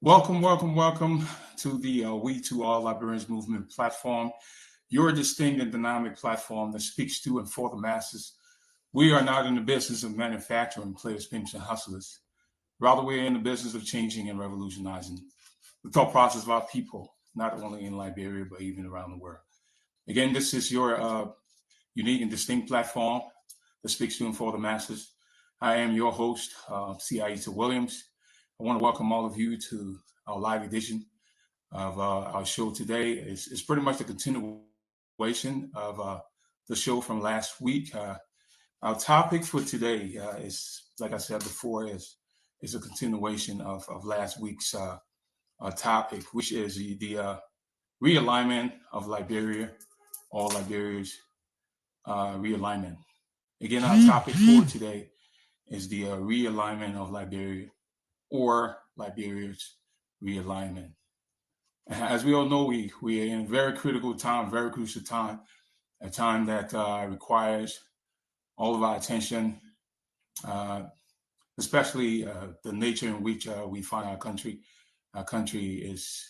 Welcome to the WE2R Liberians Movement platform, your distinct and dynamic platform that speaks to and for the masses. We are not in the business of manufacturing players, pimps, and hustlers. Rather, we're in the business of changing and revolutionizing the thought process of our people, not only in Liberia, but even around the world. Again, this is your unique and distinct platform that speaks to and for the masses. I am your host, Ayiti Williams. I want to welcome all of you to our live edition of our show today. It's pretty much a continuation of the show from last week. Our topic for today is, like I said before, is a continuation of last week's topic, which is the realignment of Liberia, all Liberia's realignment. Again, our topic for today is the realignment of Liberia, or Liberia's realignment. As we all know, we are in a very critical time, very crucial time, a time that requires all of our attention, especially the nature in which we find our country. Our country is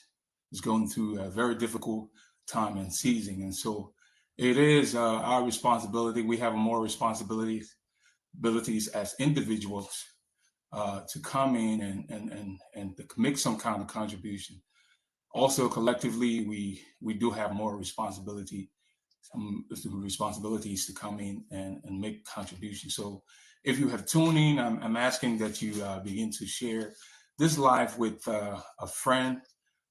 going through a very difficult time and season, and so it is our responsibility. We have more responsibilities as individuals to come in and to make some kind of contribution. Also, collectively, we do have more responsibilities to come in and make contributions. So if you have tuned in, I'm asking that you begin to share this live with a friend,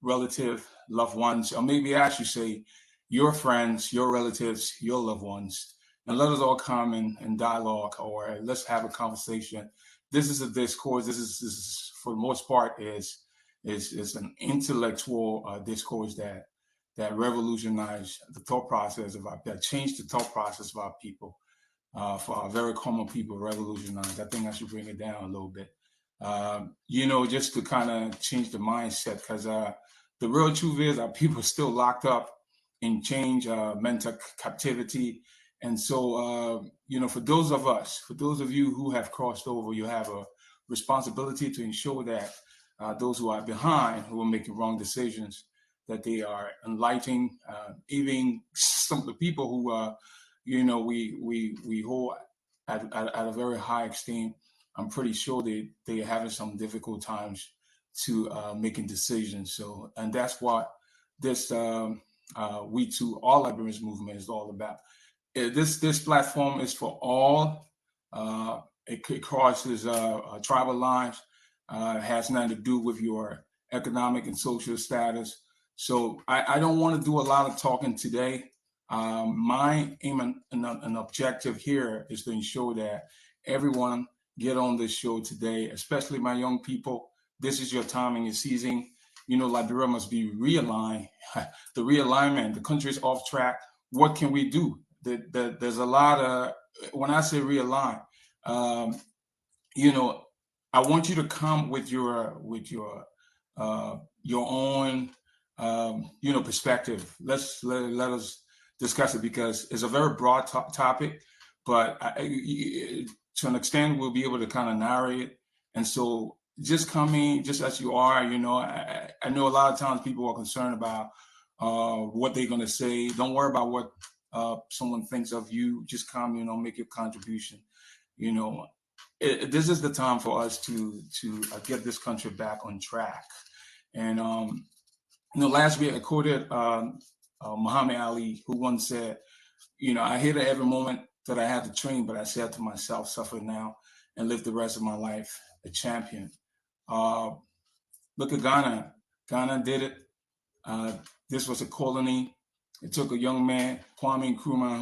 relative, loved ones, or maybe I should say your friends, your relatives, your loved ones, and let us all come in dialogue, or let's have a conversation. This is a discourse. This is for the most part is an intellectual discourse that revolutionized the thought process that changed the thought process of our people, for our very common people, revolutionized. I think I should bring it down a little bit, just to kind of change the mindset, because the real truth is our people are still locked up in mental captivity. And so, for those of you who have crossed over, you have a responsibility to ensure that those who are behind, who are making wrong decisions, that they are enlightening, even some of the people who, we hold at a very high esteem. I'm pretty sure they are having some difficult times to making decisions. So, and that's what this WE2R Liberians movement is all about. This platform is for all. It crosses tribal lines. It has nothing to do with your economic and social status. So I don't want to do a lot of talking today. My aim and objective here is to ensure that everyone get on this show today, especially my young people. This is your time and your season. Liberia must be realigned. The realignment, the country's off track. What can we do? There's a lot of, when I say realign, I want you to come with your own perspective. Let us discuss it, because it's a very broad topic, but to an extent we'll be able to kind of narrate it. And so just come in just as you are. I know a lot of times people are concerned about what they're going to say. Don't worry about what someone thinks of you. Just come, make your contribution. This is the time for us to get this country back on track. And last week I quoted Muhammad Ali, who once said, I hate it every moment that I had to train, but I said to myself, suffer now and live the rest of my life a champion. Look at Ghana. Ghana did it. This was a colony. It took a young man, Kwame Nkrumah,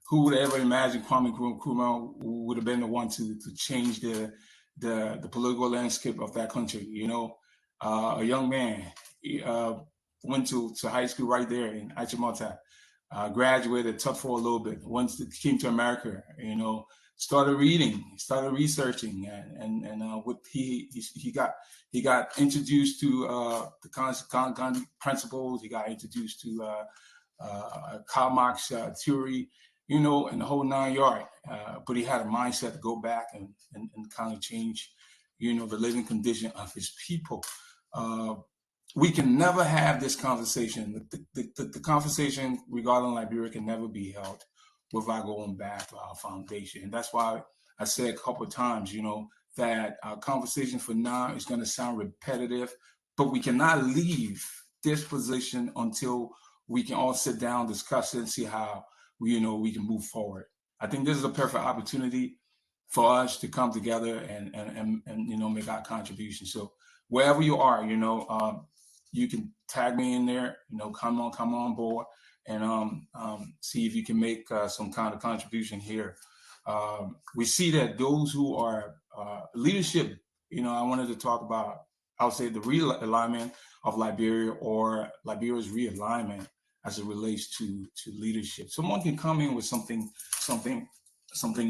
who would ever imagine Kwame Nkrumah would have been the one to change the political landscape of that country. A young man, went to high school right there in Achimota, graduated, taught for a little bit, once came to America, started reading, started researching, and what he got introduced to the Gandhi principles. He got introduced to Karl Marx theory, and the whole 9 yards. But he had a mindset to go back and kind of change, the living condition of his people. we can never have this conversation. The conversation regarding Liberia can never be held without going back to our foundation. And that's why I said a couple of times, that our conversation for now is going to sound repetitive, but we cannot leave this position until we can all sit down, discuss it, and see how we can move forward. I think this is a perfect opportunity for us to come together and make our contribution. So wherever you are, you can tag me in there. Come on board, and see if you can make some kind of contribution here. We see that those who are leadership, I wanted to talk about, I would say, the realignment of Liberia, or Liberia's realignment as it relates to leadership. Someone can come in with something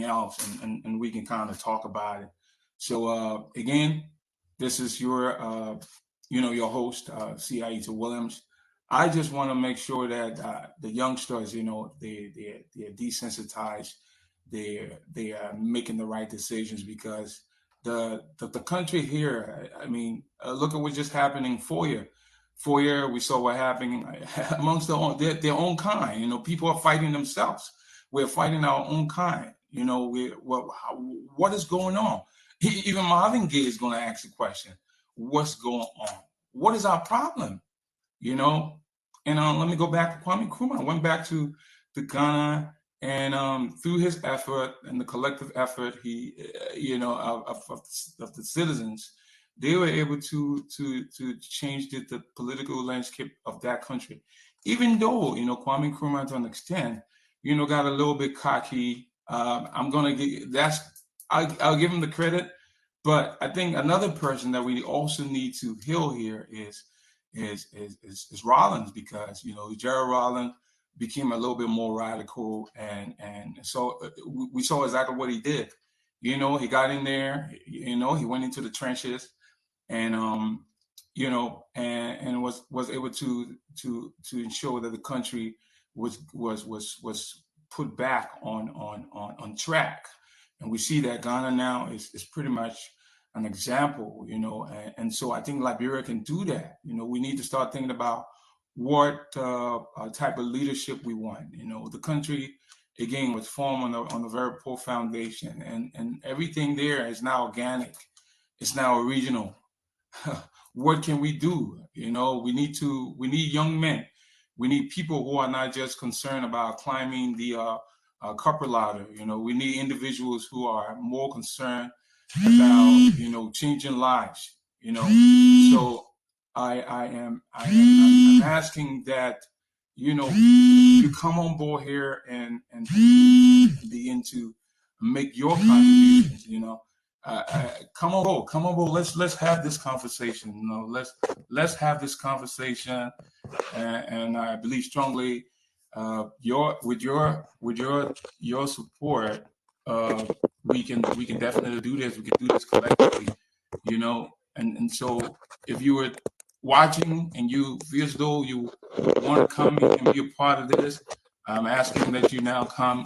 else, and we can kind of talk about it. So again, this is your your host, C. Ayiti Williams. I just want to make sure that the youngsters, they're desensitized, they are making the right decisions, because the country here, I mean, look at what just happened in Foyer. We saw what happened amongst their own kind. People are fighting themselves. We're fighting our own kind. What is going on? Even Marvin Gaye is going to ask the question, what's going on? What is our problem? And let me go back to Kwame Nkrumah. I went back to Ghana, and through his effort and the collective effort, he, of the citizens, they were able to change the political landscape of that country. Even though, Kwame Nkrumah, to an extent, got a little bit cocky. I'll give him the credit. But I think another person that we also need to heal here is Rollins, because Gerald Rollins became a little bit more radical, and so we saw exactly what he did. He got in there. He went into the trenches, and and was able to ensure that the country was put back on track. And we see that Ghana now is pretty much an example, and so I think Liberia can do that. We need to start thinking about what type of leadership we want. The country, again, was formed on a very poor foundation, and everything there is now organic. It's now regional. What can we do? We need young men. We need people who are not just concerned about climbing the corporate ladder. We need individuals who are more concerned about changing lives. So I'm asking that you come on board here and begin to make your contributions. Come on board. Let's have this conversation. Let's have this conversation, and I believe strongly with your support, we can definitely do this. We can do this collectively, and so if you were watching and you feel as though you want to come and be a part of this, I'm asking that you now come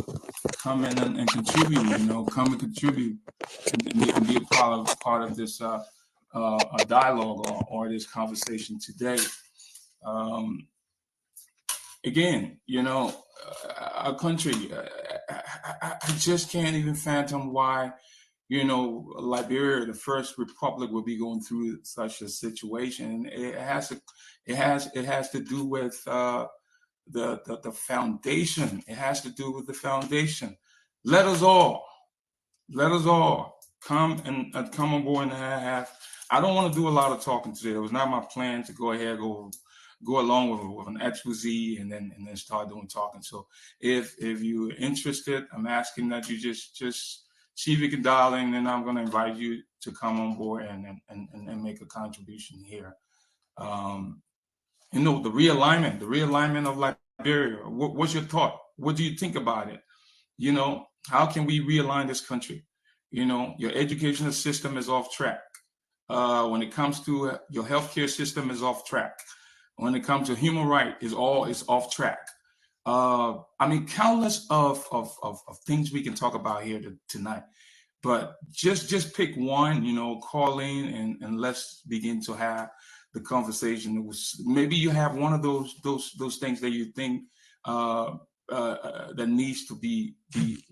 in and contribute. Come and contribute and be a part of this dialogue or this conversation today. Again, our country, I just can't even fathom why, Liberia, the first republic, will be going through such a situation. It has to do with the foundation. It has to do with the foundation. Let us all come on board and have. I don't want to do a lot of talking today. It was not my plan to go ahead go along with an expose and then start doing talking. So if you're interested, I'm asking that you just see if you can dial in, and I'm going to invite you to come on board and make a contribution here. The realignment of Liberia. What's your thought? What do you think about it? How can we realign this country? Your educational system is off track. When it comes to your healthcare system is off track. When it comes to human rights, is off track. Countless of things we can talk about here tonight. But just pick one, call in and let's begin to have the conversation. It was, maybe you have one of those things that you think that needs to be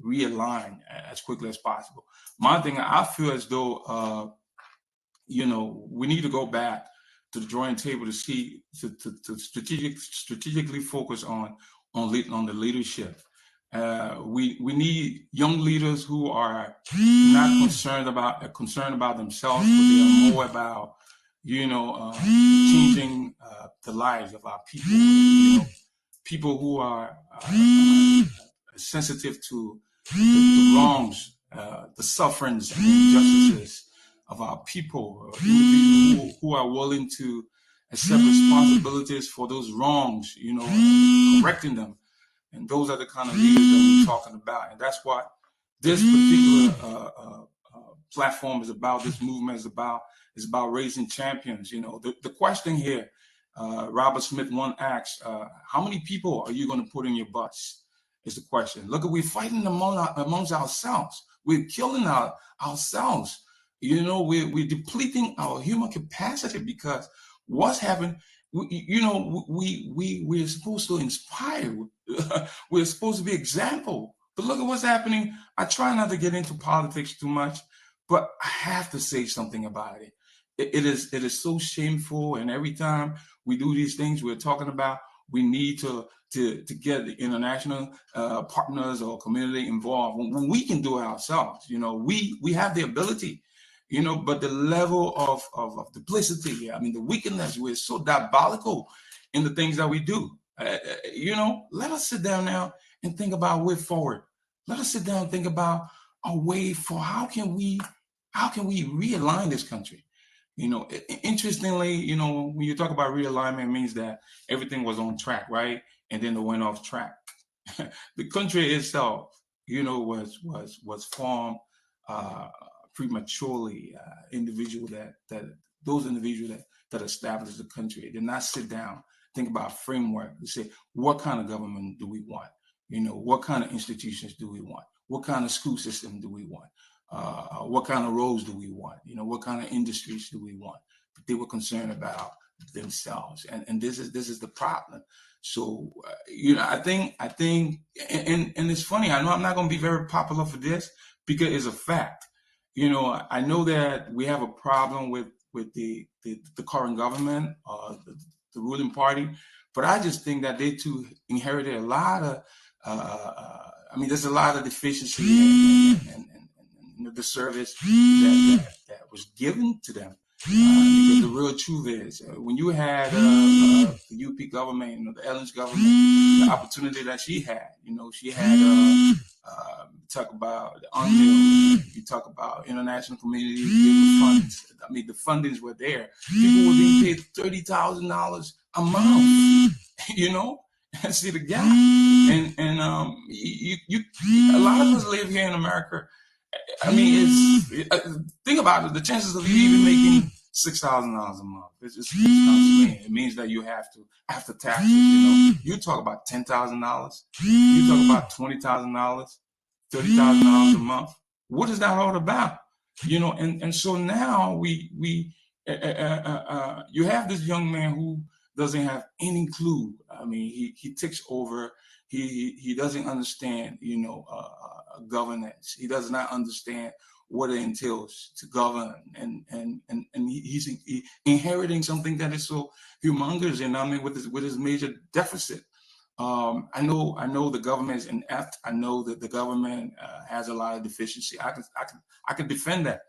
realigned as quickly as possible. My thing, I feel as though we need to go back to the drawing table to see to strategically focus on the leadership. We need young leaders who are not concerned about themselves, but they are more about changing the lives of our people. People who are sensitive to the wrongs, the sufferings, and injustices of our people. Individuals who are willing to accept responsibilities for those wrongs, correcting them. And those are the kind of leaders that we're talking about. And that's what this particular platform is about. This movement is about. It's about raising champions. The question here, Robert Smith one asks, how many people are you going to put in your bus? Is the question. Look, we're fighting amongst ourselves. We're killing ourselves. We're depleting our human capacity, because what's happened, we're supposed to inspire. We're supposed to be example. But look at what's happening. I try not to get into politics too much, but I have to say something about it. It is so shameful. And every time we do these things we're talking about, we need to get the international partners or community involved when we can do it ourselves. We have the ability, but the level of duplicity, the wickedness, we're so diabolical in the things that we do. Let us sit down now and think about a way forward. Let us sit down and think about a way for how can we realign this country. Interestingly, when you talk about realignment, it means that everything was on track, right? And then it went off track. The country itself, was formed prematurely. Those individuals that established the country did not sit down, think about a framework to say, what kind of government do we want? What kind of institutions do we want? What kind of school system do we want? What kind of roads do we want? What kind of industries do we want? But they were concerned about themselves, and this is the problem. So I think, and it's funny. I know I'm not going to be very popular for this, because it's a fact. I know that we have a problem with the current government, the ruling party, but I just think that they too inherited a lot of. There's a lot of deficiency and the service that was given to them. Because the real truth is, when you had the UP government, the Ellen's government, the opportunity that she had, she had talk about the UNMIL, you talk about international community giving funds. The fundings were there. People were being paid $30,000 a month. See the gap. And a lot of us live here in America. Think about it. The chances of you even making $6,000 a month, it's constantly. It means that you have to, after taxes, you talk about $10,000, you talk about $20,000, $30,000 a month. What is that all about? And so now you have this young man who doesn't have any clue. He takes over. He doesn't understand, governance. He does not understand what it entails to govern, and he's inheriting something that is so humongous. And with his major deficit. I know the government is inept. I know that the government has a lot of deficiency. I can defend that,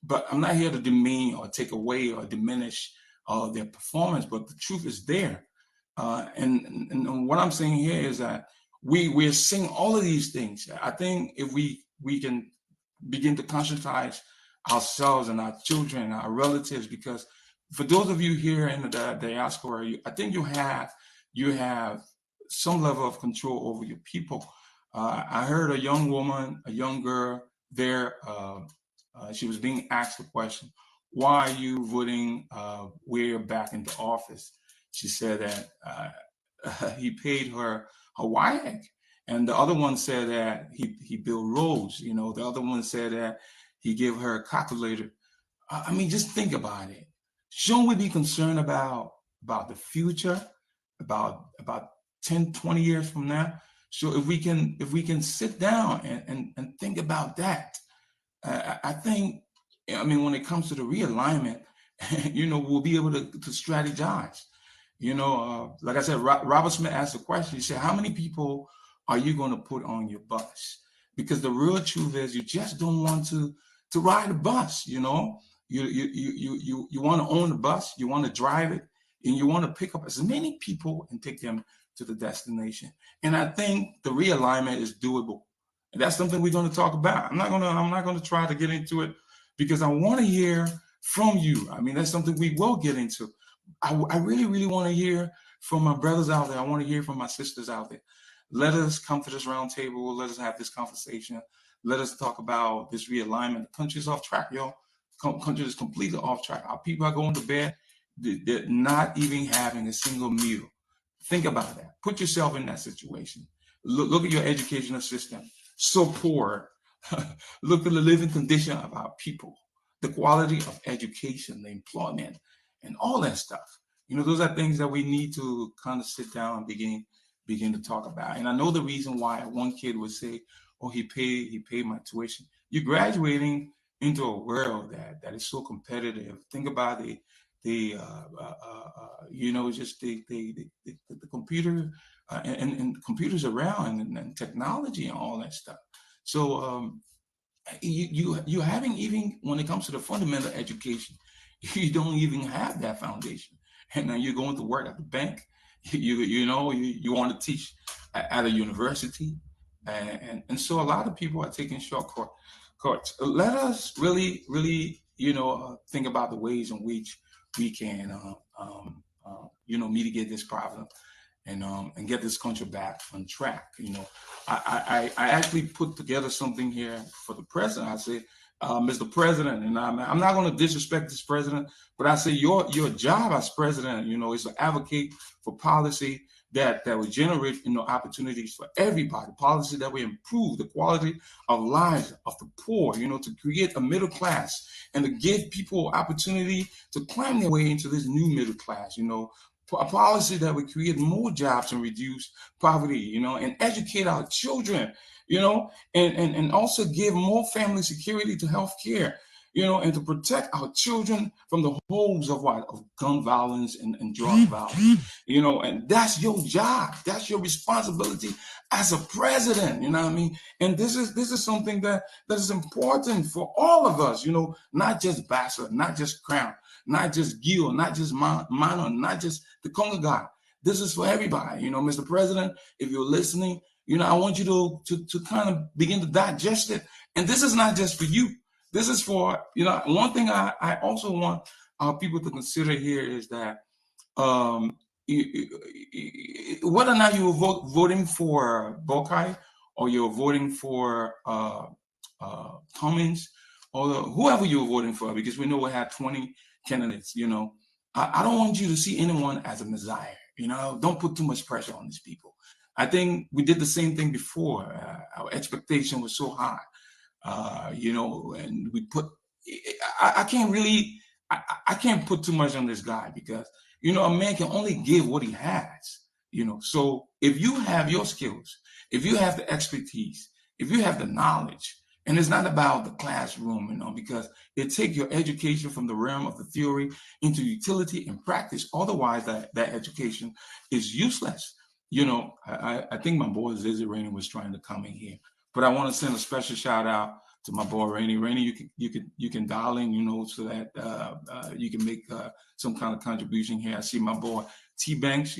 but I'm not here to demean or take away or diminish their performance. But the truth is there. And what I'm saying here is that we're seeing all of these things. I think if we can begin to conscientize ourselves and our children and our relatives, because for those of you here in the diaspora, I think you have some level of control over your people. I heard a young girl there, she was being asked the question, why are you voting Weir back into office? She said that he paid her a WIAC. And the other one said that he built roads. The other one said that he gave her a calculator. Just think about it. Shouldn't we be concerned about the future, about 10, 20 years from now? So if we can sit down and think about that, I think, I mean, when it comes to the realignment, we'll be able to strategize. Like I said, Robert Smith asked a question. He said, how many people are you going to put on your bus? Because the real truth is you just don't want to ride a bus. You want to own the bus, you want to drive it, and you want to pick up as many people and take them to the destination. And I think the realignment is doable. And that's something we're going to talk about. I'm not going to try to get into it because I want to hear from you. I mean, that's something we will get into. I really, really want to hear from my brothers out there. I want to hear from my sisters out there. Let us come to this round table. Let us have this conversation. Let us talk about this realignment. The country's off track, y'all. Country is completely off track. Our people are going to bed. They're not even having a single meal. Think about that. Put yourself in that situation. Look at your educational system. So poor. Look at the living condition of our people, the quality of education, the employment, and all that stuff. Those are things that we need to kind of sit down and begin to talk about. And I know the reason why one kid would say, "Oh, he paid my tuition." You're graduating into a world that is so competitive. Think about just the computer and computers around and technology and all that stuff. So you having, even when it comes to the fundamental education, you don't even have that foundation, and now you're going to work at the bank. You want to teach at a university, and so a lot of people are taking shortcuts. Let us really, really, think about the ways in which we can, mitigate this problem and get this country back on track. I actually put together something here for the president. I say, Mr. President, and I'm not going to disrespect this president, but I say your job as president, is to advocate for policy that will generate, opportunities for everybody, policy that will improve the quality of lives of the poor, to create a middle class and to give people opportunity to climb their way into this new middle class, a policy that would create more jobs and reduce poverty, and educate our children, and also give more family security to health care, and to protect our children from the horrors of gun violence and drug violence, and that's your job. That's your responsibility as a president, what I mean? And this is something that is important for all of us, not just Bassa, not just Crown, not just Gil, not just Mano, not just the Congo guy. This is for everybody, Mr. President, if you're listening, I want you to kind of begin to digest it. And this is not just for you. This is for, one thing I also want our people to consider here is that whether or not you were voting for Bokai or you're voting for Cummings or whoever you were voting for, because we know we had 20 candidates, I don't want you to see anyone as a messiah. Don't put too much pressure on these people. I think we did the same thing before. Our expectation was so high, and we put, I can't really, I can't put too much on this guy because, a man can only give what he has, So if you have your skills, if you have the expertise, if you have the knowledge, and it's not about the classroom, because it takes your education from the realm of the theory into utility and practice. Otherwise, that education is useless. I think my boy Zizi Rainey was trying to come in here, but I want to send a special shout out to my boy Rainey. Rainey, you can dial in, so that you can make some kind of contribution here. I see my boy T Banks.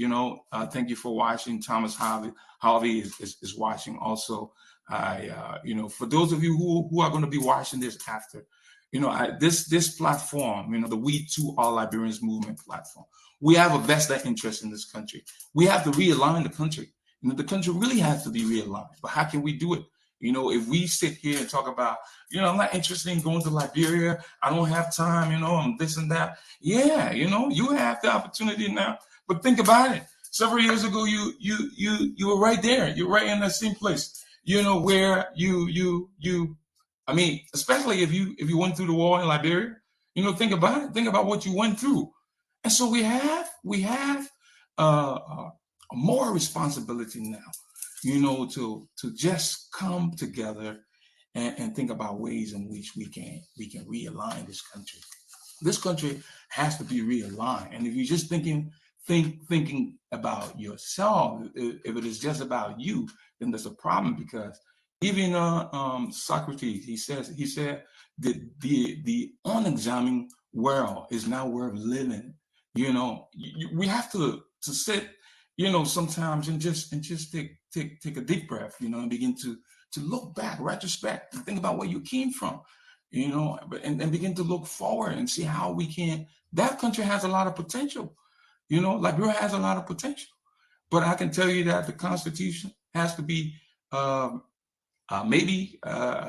Thank you for watching. Thomas Harvey is watching also. For those of you who are going to be watching this after, this platform, the WE2R Liberians movement platform, we have a vested interest in this country. We have to realign the country. The country really has to be realigned. But how can we do it? If we sit here and talk about, I'm not interested in going to Liberia, I don't have time, and this and that. Yeah, you have the opportunity now. But think about it. Several years ago, you were right there. You're right in that same place. Where I mean, especially if you went through the war in Liberia, You know, think about it. Think about what you went through. And so we have a more responsibility now, you know, to just come together and think about ways in which we can realign this country. This country has to be realigned. And if you're just thinking about yourself, if it is just about you, then there's a problem, because even Socrates, he said that the unexamined world is not worth living. You know, we have to sit, you know, sometimes and just take a deep breath, you know, and begin to look back, retrospect, and think about where you came from, you know, and begin to look forward and see how we can. That country has a lot of potential, you know, Liberia has a lot of potential. But I can tell you that the Constitution has to be maybe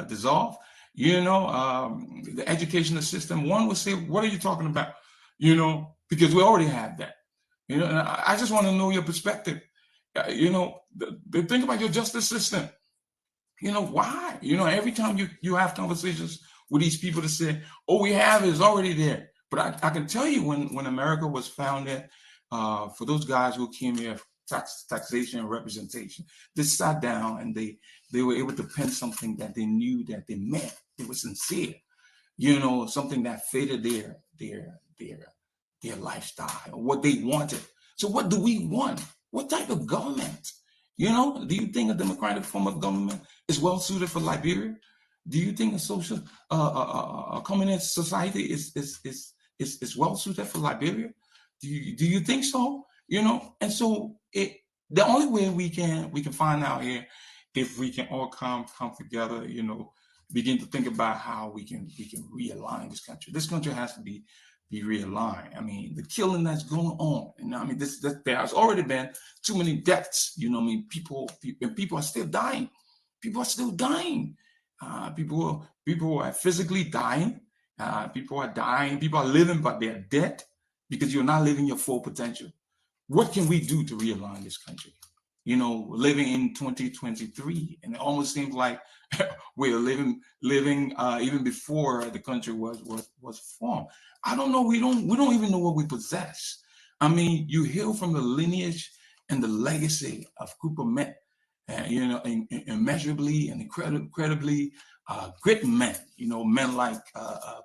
dissolved. You know, the educational system. One would say, "What are you talking about?" You know, because we already have that. You know, and I just want to know your perspective. You know, think about your justice system. You know, why? You know, every time you have conversations with these people that say, "Oh, we have it, it's already there." But I can tell you, when America was founded, for those guys who came here, taxation and representation, they sat down and they were able to pen something that they knew that they meant. They were sincere. You know, something that fitted their lifestyle, what they wanted. So what do we want? What type of government? You know, do you think a democratic form of government is well suited for Liberia? Do you think a social communist society is well suited for Liberia? Do you think so? You know, and so the only way we can find out here, if we can all come together, you know, begin to think about how we can realign this country. This country has to be realigned. I mean, the killing that's going on, and I mean, there has already been too many deaths. You know, I mean, people are still dying. People are still dying. People are physically dying. People are dying. People are living, but they're dead because you're not living your full potential. What can we do to realign this country? You know, living in 2023, and it almost seems like we're living even before the country was formed. I don't know. We don't even know what we possess. I mean, you hail from the lineage and the legacy of group of men, you know, immeasurably and incredibly great men. You know, men like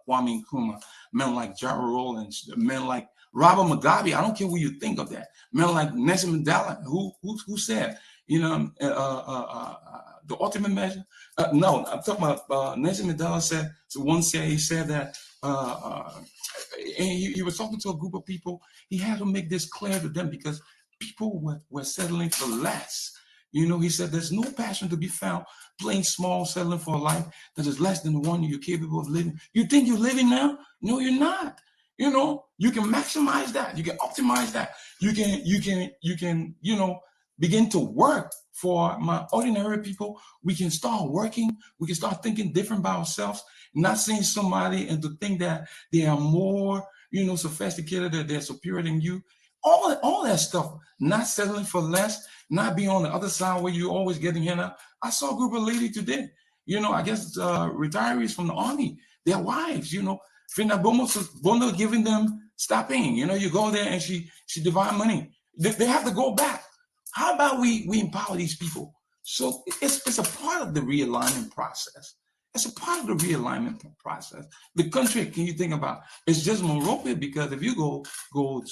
Kwame Nkrumah, men like Jara Rollins, men like Robert Mugabe. I don't care what you think of that. Men like Nelson Mandela, who said, you know, the ultimate measure. No, I'm talking about Nelson Mandela said. So he said that, and he was talking to a group of people. He had to make this clear to them because people were settling for less. You know, he said there's no passion to be found playing small, settling for a life that is less than the one you're capable of living. You think you're living now? No, you're not. You know, you can maximize that. You can optimize that. You can, you know, begin to work for my ordinary people. We can start working. We can start thinking different by ourselves, not seeing somebody and to think that they are more, you know, sophisticated, that they're superior than you. All that stuff, not settling for less, not being on the other side where you're always getting hit up. I saw a group of ladies today, you know, I guess retirees from the army, their wives, you know, Fina Bono giving them stopping. You know, you go there and she divide money. They have to go back. How about we empower these people? So it's a part of the realignment process. It's a part of the realignment process. The country, can you think about, it's just Morocco, because if you go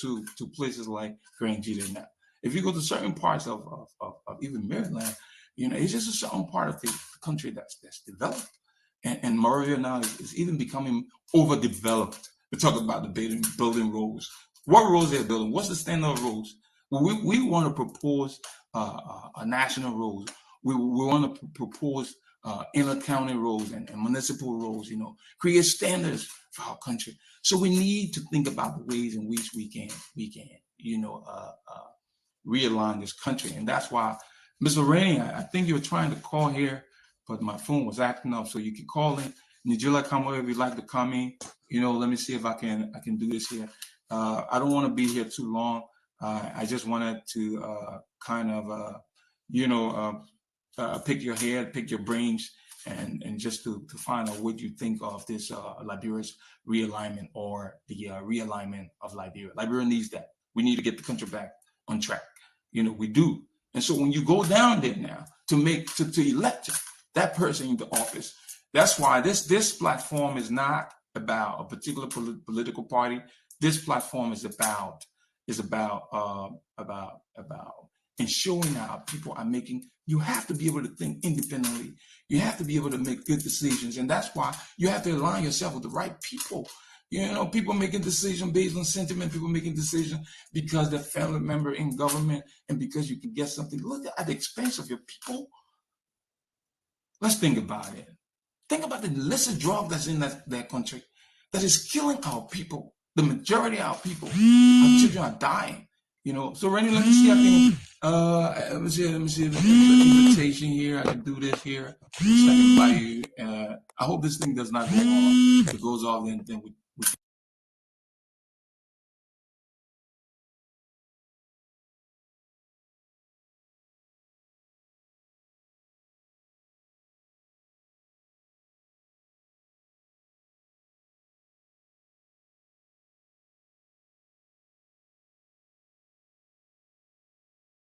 to places like Grand Gita now, if you go to certain parts of even Maryland, you know, it's just a certain part of the country that's developed. And Moravia now is even becoming overdeveloped. We're talking about the building roads. What roads they're building? What's the standard of roads? Well, we want to propose a national road. We want to propose inter-county roads and municipal roads, you know, create standards for our country. So we need to think about the ways in which we can, you know, realign this country. And that's why, Mr. Rainey, I think you were trying to call here, but my phone was acting up. So you can call in. Nijula Kamwe, if you'd like to come in, you know, let me see if I can do this here. I don't want to be here too long. I just wanted to kind of, you know, pick your head, pick your brains, and just to find out what you think of this Liberia's realignment or the realignment of Liberia. Liberia needs that. We need to get the country back on track. We do. And so when you go down there now to elect that person into office, that's why this platform is not about a particular political party. This platform is about ensuring our people are making. You have to be able to think independently. You have to be able to make good decisions, and that's why you have to align yourself with the right people. People making decisions based on sentiment. People making decisions because their family member in government, and because you can get something. Look at the expense of your people. Let's think about it. Think about the illicit drug that's in that country that is killing our people. The majority of our people, our children are dying. So Randy, let me see. Let me see. There's an invitation here. I can do this here. So I can invite you. I hope this thing does not go off. If it goes off, then we